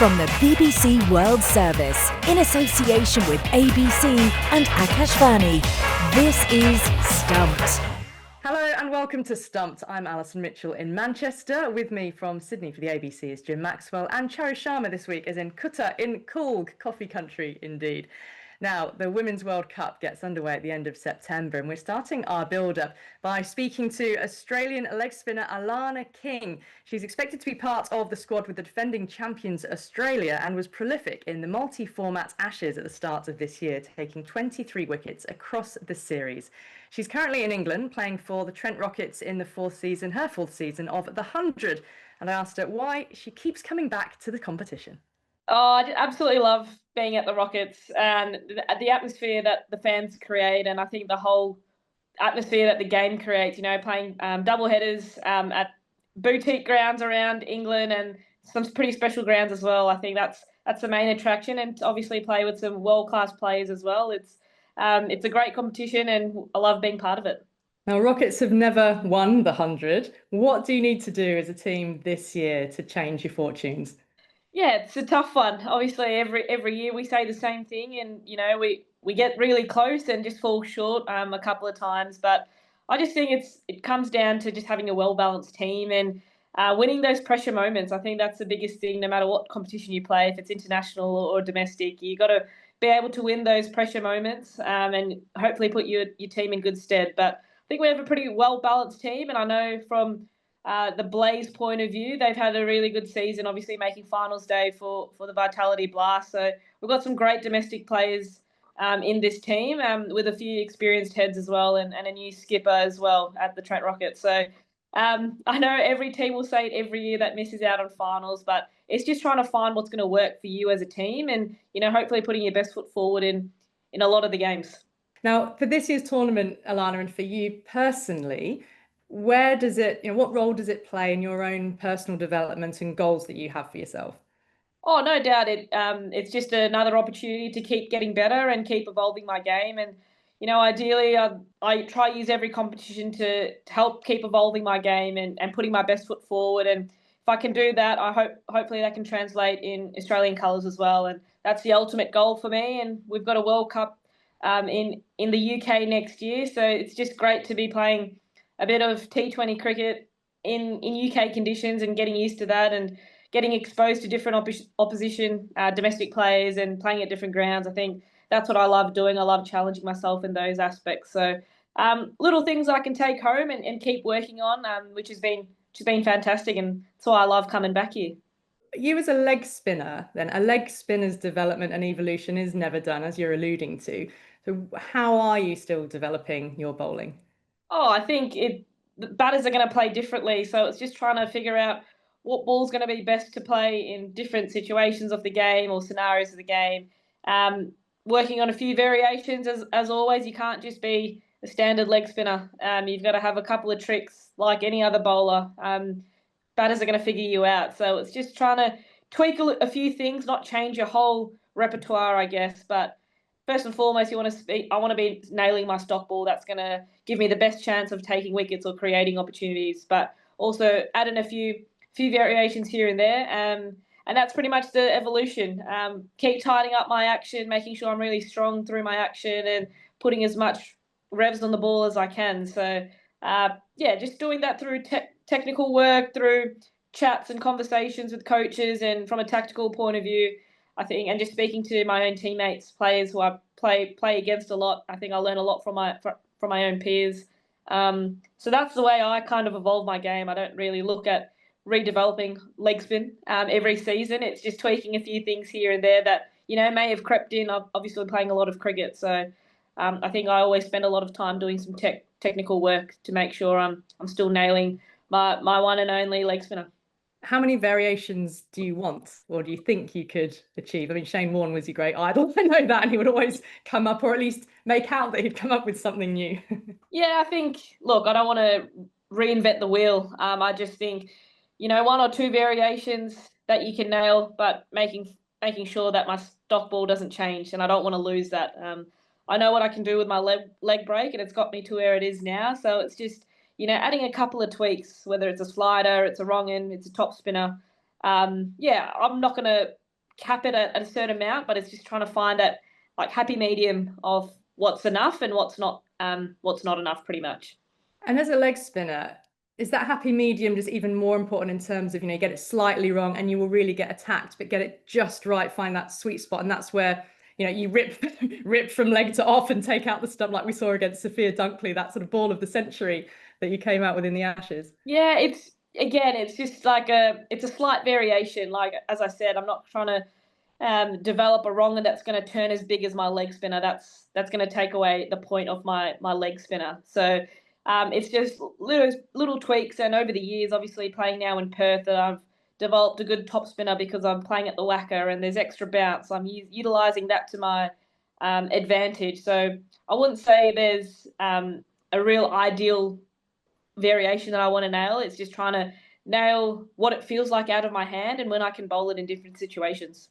From the BBC World Service, in association with ABC and Akashvani, this is Stumped. Hello and welcome to Stumped. I'm Alison Mitchell in Manchester. With me from Sydney for the ABC is Jim Maxwell, and Cherry Sharma this week is in Qatar, in Coolg, coffee country indeed. Now, the Women's World Cup gets underway at the end of September, and we're starting our build-up by speaking to Australian leg spinner Alana King. She's expected to be part of the squad with the defending champions Australia and was prolific in the multi-format Ashes at the start of this year, taking 23 wickets across the series. She's currently in England playing for the Trent Rockets in her fourth season of the 100, and I asked her why she keeps coming back to the competition. Oh, I absolutely love being at the Rockets and the atmosphere that the fans create, and I think the whole atmosphere that the game creates, playing double headers at boutique grounds around England and some pretty special grounds as well. I think that's the main attraction, and obviously play with some world-class players as well. It's a great competition and I love being part of it. Now, Rockets have never won the 100. What do you need to do as a team this year to change your fortunes? Yeah, it's a tough one. Obviously, every year we say the same thing, and we get really close and just fall short a couple of times. But I just think it comes down to just having a well balanced team and winning those pressure moments. I think that's the biggest thing. No matter what competition you play, if it's international or domestic, you got to be able to win those pressure moments and hopefully put your team in good stead. But I think we have a pretty well balanced team, and I know from the Blaze point of view, they've had a really good season, obviously making finals day for the Vitality Blast. So we've got some great domestic players in this team with a few experienced heads as well and a new skipper as well at the Trent Rockets. So I know every team will say it every year that misses out on finals, but it's just trying to find what's going to work for you as a team and, hopefully putting your best foot forward in a lot of the games. Now, for this year's tournament, Alana, and for you personally, where does it, what role does it play in your own personal development and goals that you have for yourself? Oh, no doubt. It's just another opportunity to keep getting better and keep evolving my game. And, ideally, I try to use every competition to help keep evolving my game and putting my best foot forward. And if I can do that, hopefully that can translate in Australian colours as well. And that's the ultimate goal for me. And we've got a World Cup in the UK next year. So it's just great to be playing a bit of T20 cricket in UK conditions and getting used to that and getting exposed to different opposition domestic players and playing at different grounds. I think that's what I love doing. I love challenging myself in those aspects. So little things I can take home and keep working on, which has been fantastic. And that's why I love coming back here. You as a leg spinner, then a leg spinner's development and evolution is never done, as you're alluding to. So how are you still developing your bowling? Oh, I think the batters are going to play differently. So it's just trying to figure out what ball's going to be best to play in different situations of the game or scenarios of the game. Working on a few variations, as always. You can't just be a standard leg spinner. You've got to have a couple of tricks like any other bowler. Batters are going to figure you out. So it's just trying to tweak a few things, not change your whole repertoire, I guess, but first and foremost, I want to be nailing my stock ball. That's going to give me the best chance of taking wickets or creating opportunities. But also adding a few variations here and there. And that's pretty much the evolution. Keep tidying up my action, making sure I'm really strong through my action and putting as much revs on the ball as I can. So, just doing that through technical work, through chats and conversations with coaches and from a tactical point of view. I think, and just speaking to my own teammates, players who I play against a lot, I think I learn a lot from my own peers. So that's the way I kind of evolve my game. I don't really look at redeveloping leg spin every season. It's just tweaking a few things here and there that may have crept in. I'm obviously playing a lot of cricket, so I think I always spend a lot of time doing some technical work to make sure I'm still nailing my one and only leg spinner. How many variations do you want, or do you think you could achieve? I mean, Shane Warne was your great idol. I know that, and he would always come up, or at least make out that he'd come up with something new. Yeah, I think, look, I don't want to reinvent the wheel. I just think, one or two variations that you can nail, but making sure that my stock ball doesn't change, and I don't want to lose that. I know what I can do with my leg break, and it's got me to where it is now. So it's just, adding a couple of tweaks, whether it's a slider, it's a wrong end, it's a top spinner. I'm not going to cap it at a certain amount, but it's just trying to find that like happy medium of what's enough and what's not enough, pretty much. And as a leg spinner, is that happy medium just even more important in terms of, you get it slightly wrong and you will really get attacked, but get it just right, find that sweet spot, and that's where you rip from leg to off and take out the stump, like we saw against Sophia Dunkley, that sort of ball of the century that you came out with in the Ashes. Yeah, it's just like it's a slight variation. Like as I said, I'm not trying to develop a wrong and that's going to turn as big as my leg spinner. That's going to take away the point of my leg spinner. So it's just little tweaks. And over the years, obviously playing now in Perth, I've developed a good top spinner because I'm playing at the WACA and there's extra bounce. I'm utilising that to my advantage. So I wouldn't say there's a real ideal variation that I want to nail. It's just trying to nail what it feels like out of my hand and when I can bowl it in different situations.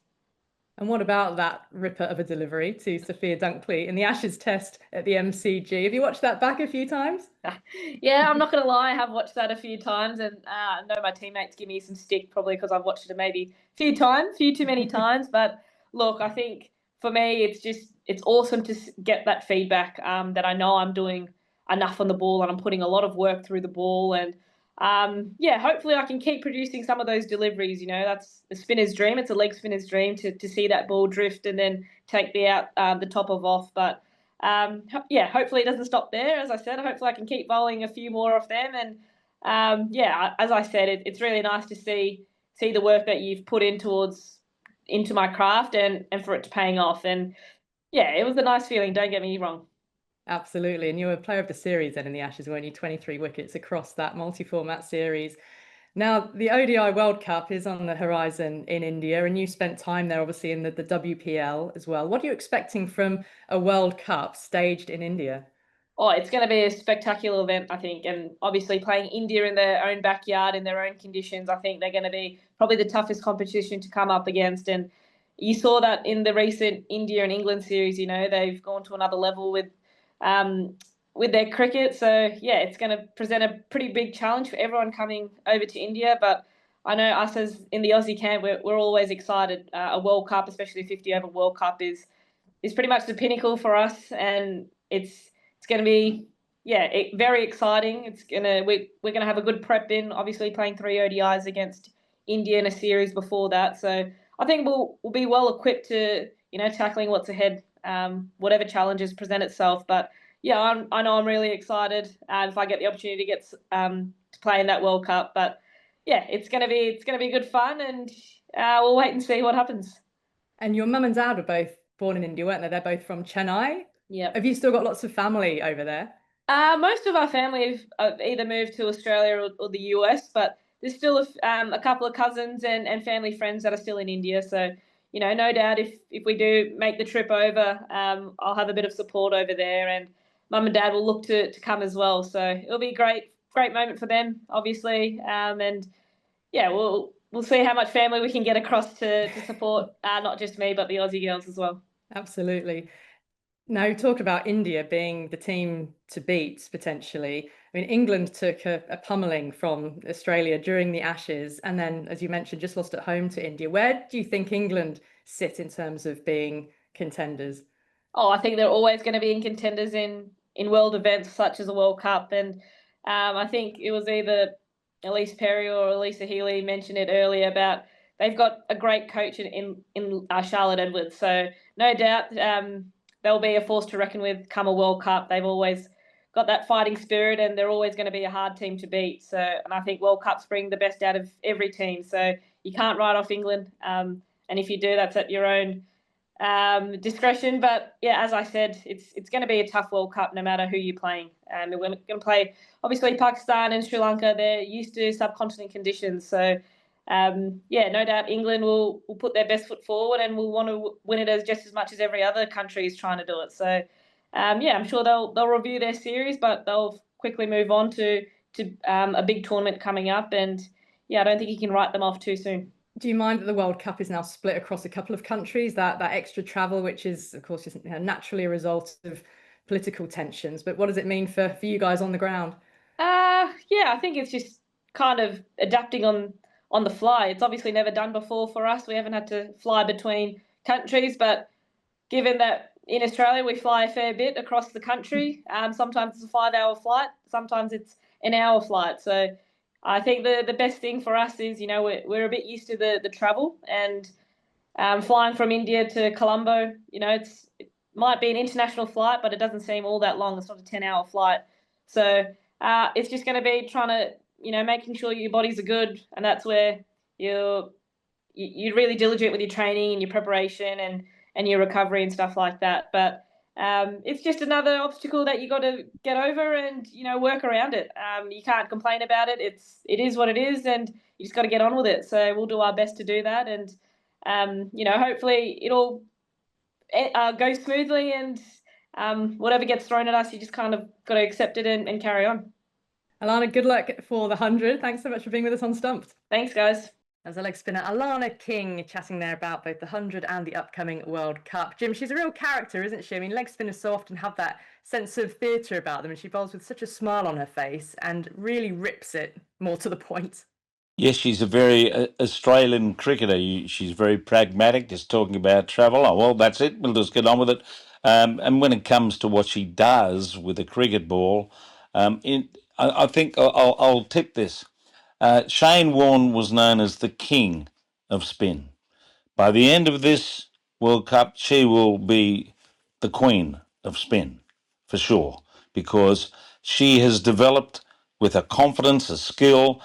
And what about that ripper of a delivery to Sophia Dunkley in the Ashes test at the MCG? Have you watched that back a few times? Yeah, I'm not going to lie. I have watched that a few times, and I know my teammates give me some stick probably because I've watched it maybe a few too many times. But look, I think for me, it's awesome to get that feedback that I know I'm doing enough on the ball and I'm putting a lot of work through the ball. And hopefully I can keep producing some of those deliveries. That's a spinner's dream. It's a leg spinner's dream to see that ball drift and then take the top of off. But hopefully it doesn't stop there. As I said, hopefully I can keep bowling a few more of them. And as I said, it's really nice to see the work that you've put into my craft and for it to paying off. And yeah, it was a nice feeling. Don't get me wrong. Absolutely. And you were player of the series then in the Ashes, weren't you? 23 wickets across that multi-format series. Now, the ODI World Cup is on the horizon in India, and you spent time there, obviously, in the WPL as well. What are you expecting from a World Cup staged in India? Oh, it's going to be a spectacular event, I think. And obviously playing India in their own backyard, in their own conditions, I think they're going to be probably the toughest competition to come up against. And you saw that in the recent India and England series, they've gone to another level with their cricket. So yeah, it's going to present a pretty big challenge for everyone coming over to India. But I know us as in the Aussie camp, we're always excited. A World Cup, especially 50 over World Cup, is pretty much the pinnacle for us, and it's going to be very exciting. We're going to have a good prep in, obviously playing 3 ODIs against India in a series before that. So I think we'll be well equipped to tackling what's ahead. Whatever challenges present itself. But yeah, I know I'm really excited if I get the opportunity to get to play in that World Cup. But yeah, it's gonna be good fun, and we'll wait and see what happens. And your mum and dad were both born in India, weren't they? They're both from Chennai. Yeah. Have you still got lots of family over there? Most of our family have either moved to Australia or the US, but there's still a couple of cousins and family friends that are still in India. So no doubt if we do make the trip over, I'll have a bit of support over there, and mum and dad will look to come as well. So it'll be a great moment for them, obviously. And yeah, we'll see how much family we can get across to support not just me, but the Aussie girls as well. Absolutely. Now, you talk about India being the team to beat potentially. I mean, England took a pummeling from Australia during the Ashes, and then, as you mentioned, just lost at home to India. Where do you think England sit in terms of being contenders? Oh, I think they're always going to be in contenders in world events such as the World Cup. And I think it was either Elise Perry or Elisa Healy mentioned it earlier about they've got a great coach in Charlotte Edwards. So no doubt they'll be a force to reckon with come a World Cup. They've always got that fighting spirit, and they're always going to be a hard team to beat. So, and I think World Cups bring the best out of every team. So you can't write off England. And if you do, that's at your own discretion. But yeah, as I said, it's going to be a tough World Cup no matter who you're playing. We're going to play, obviously, Pakistan and Sri Lanka. They're used to subcontinent conditions. So, no doubt England will put their best foot forward and will want to win it just as much as every other country is trying to do it. So, I'm sure they'll review their series, but they'll quickly move on to a big tournament coming up. And yeah, I don't think you can write them off too soon. Do you mind that the World Cup is now split across a couple of countries, that extra travel, which is, of course, just naturally a result of political tensions? But what does it mean for you guys on the ground? I think it's just kind of adapting on on the fly. It's obviously never done before for us. We haven't had to fly between countries, but given that in Australia we fly a fair bit across the country, sometimes it's a 5-hour flight, sometimes it's an hour flight. So I think the best thing for us is, we're a bit used to the travel, and flying from India to Colombo, it might be an international flight, but it doesn't seem all that long. It's not a 10-hour flight. So it's just going to be trying to, making sure your bodies are good, and that's where you're really diligent with your training and your preparation and your recovery and stuff like that. But it's just another obstacle that you got to get over and work around it. You can't complain about it. It is what it is, and you just got to get on with it. So we'll do our best to do that, and hopefully it'll go smoothly, and whatever gets thrown at us, you just kind of got to accept it and carry on. Alana, good luck for the 100. Thanks so much for being with us on Stumped. Thanks, guys. As a leg spinner, Alana King, chatting there about both the 100 and the upcoming World Cup. Jim, she's a real character, isn't she? I mean, leg spinners so often have that sense of theatre about them, and she bowls with such a smile on her face and really rips it more to the point. Yes, she's a very Australian cricketer. She's very pragmatic, just talking about travel. Oh, well, that's it. We'll just get on with it. And when it comes to what she does with a cricket ball, I think I'll tip this. Shane Warne was known as the king of spin. By the end of this World Cup, she will be the queen of spin, for sure, because she has developed with a confidence, a skill.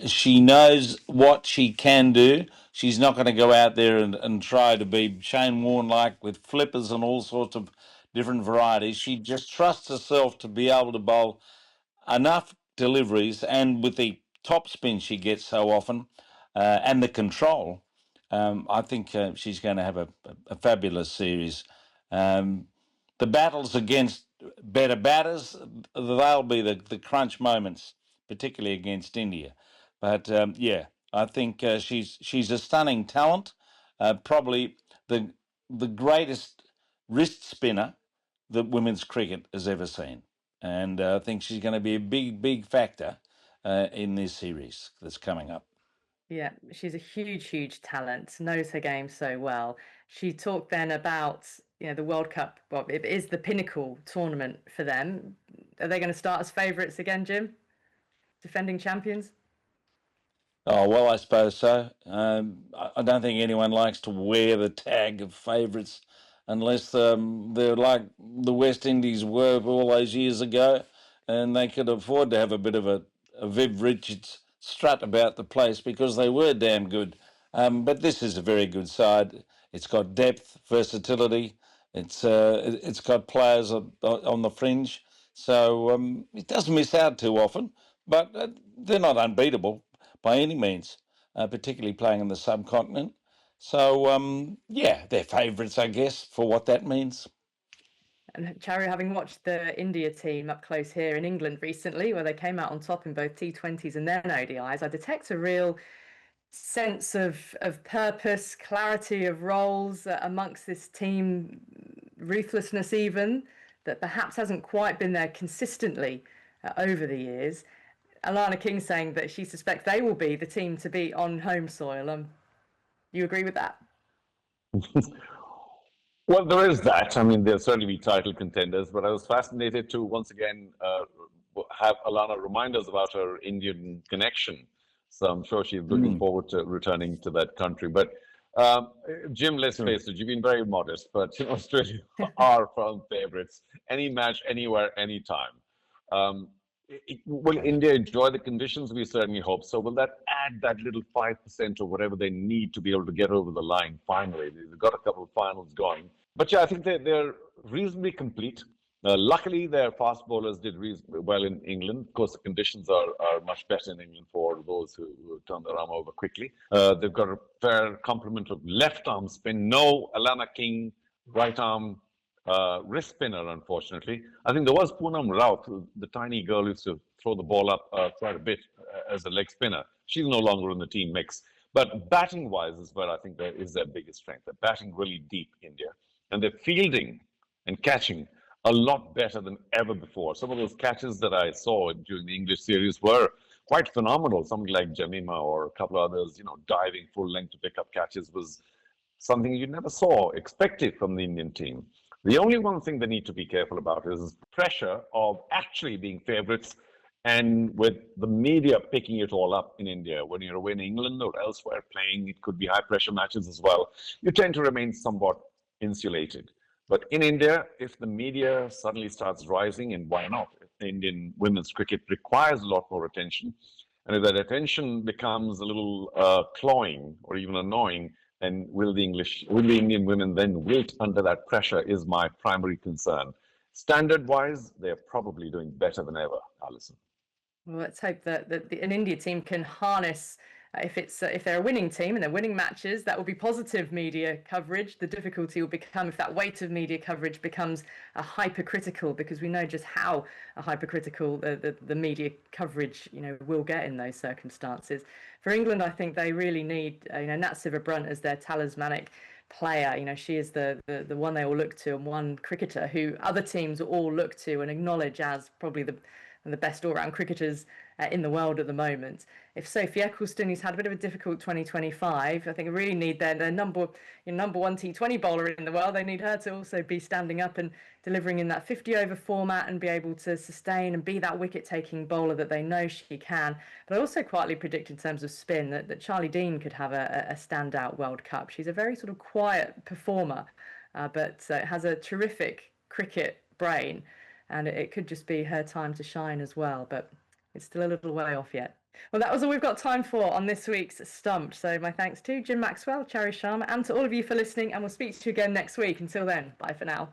She knows what she can do. She's not going to go out there and try to be Shane Warne-like with flippers and all sorts of different varieties. She just trusts herself to be able to bowl enough deliveries, and with the top spin she gets so often and the control, I think she's going to have a fabulous series. The battles against better batters, they'll be the crunch moments, particularly against India. But yeah, I think she's a stunning talent, probably the greatest wrist spinner that women's cricket has ever seen. And I think she's going to be a big factor in this series that's coming up. Yeah, she's a huge talent, knows her game so well. She talked then about, the World Cup. Well, it is the pinnacle tournament for them. Are they going to start as favourites again, Jim? Defending champions? Oh, well, I suppose so. I don't think anyone likes to wear the tag of favourites unless they're like the West Indies were all those years ago, and they could afford to have a bit of a Viv Richards strut about the place because they were damn good. But this is a very good side. It's got depth, versatility. It's got players on the fringe, so it doesn't miss out too often. But they're not unbeatable by any means, particularly playing in the subcontinent. So, yeah, they're favourites, I guess, for what that means. And Charu, having watched the India team up close here in England recently, where they came out on top in both T20s and then ODIs, I detect a real sense of purpose, clarity of roles amongst this team, ruthlessness even, that perhaps hasn't quite been there consistently over the years. Alana King saying that she suspects they will be the team to beat on home soil. You agree with that? Well, there is that. I mean, they'll certainly be title contenders, but I was fascinated to once again have Alana remind us about her Indian connection. So I'm sure she's looking forward to returning to that country. But Jim, let's face it, you've been very modest, but Australia are firm favourites. Any match, anywhere, anytime. Will India enjoy the conditions? We certainly hope so. Will that add that little 5% or whatever they need to be able to get over the line finally? They've got a couple of finals going. But yeah, I think they're reasonably complete. Luckily, their fast bowlers did reasonably well in England. Of course, the conditions are much better in England for those who turn their arm over quickly. They've got a fair complement of left-arm spin. No Alana King, right-arm wrist spinner, unfortunately. I think there was Poonam Raut, the tiny girl who used to throw the ball up quite a bit as a leg spinner. She's no longer in the team mix. But batting-wise is where I think there is their biggest strength. They're batting really deep, India. And they're fielding and catching a lot better than ever before. Some of those catches that I saw during the English series were quite phenomenal. Somebody like Jemima or a couple of others, diving full length to pick up catches was something you never saw expected from the Indian team. The only one thing they need to be careful about is pressure of actually being favorites, and with the media picking it all up in India. When you're away in England or elsewhere playing, it could be high pressure matches as well. You tend to remain somewhat insulated. But in India, if the media suddenly starts rising, and why not? Indian women's cricket requires a lot more attention. And if that attention becomes a little cloying or even annoying, then will the Indian women then wilt under that pressure is my primary concern. Standard-wise, they're probably doing better than ever, Alison. Well, let's hope that an India team can harness, if they're a winning team and they're winning matches, that will be positive media coverage. The difficulty will become if that weight of media coverage becomes a hypercritical, because we know just how hypercritical the media coverage will get in those circumstances. For England, I think they really need Nat Siver-Brunt as their talismanic player. She is the one they all look to, and one cricketer who other teams will all look to and acknowledge as probably the best all-round cricketers in the world at the moment. If Sophie Ecclestone, who's had a bit of a difficult 2025, I think they really need their number one T20 bowler in the world. They need her to also be standing up and delivering in that 50-over format and be able to sustain and be that wicket-taking bowler that they know she can. But I also quietly predict in terms of spin that Charlie Dean could have a standout World Cup. She's a very sort of quiet performer, but has a terrific cricket brain. And it could just be her time to shine as well, but it's still a little way off yet. Well, that was all we've got time for on this week's Stumped. So my thanks to Jim Maxwell, Charu Sharma, and to all of you for listening, and we'll speak to you again next week. Until then, bye for now.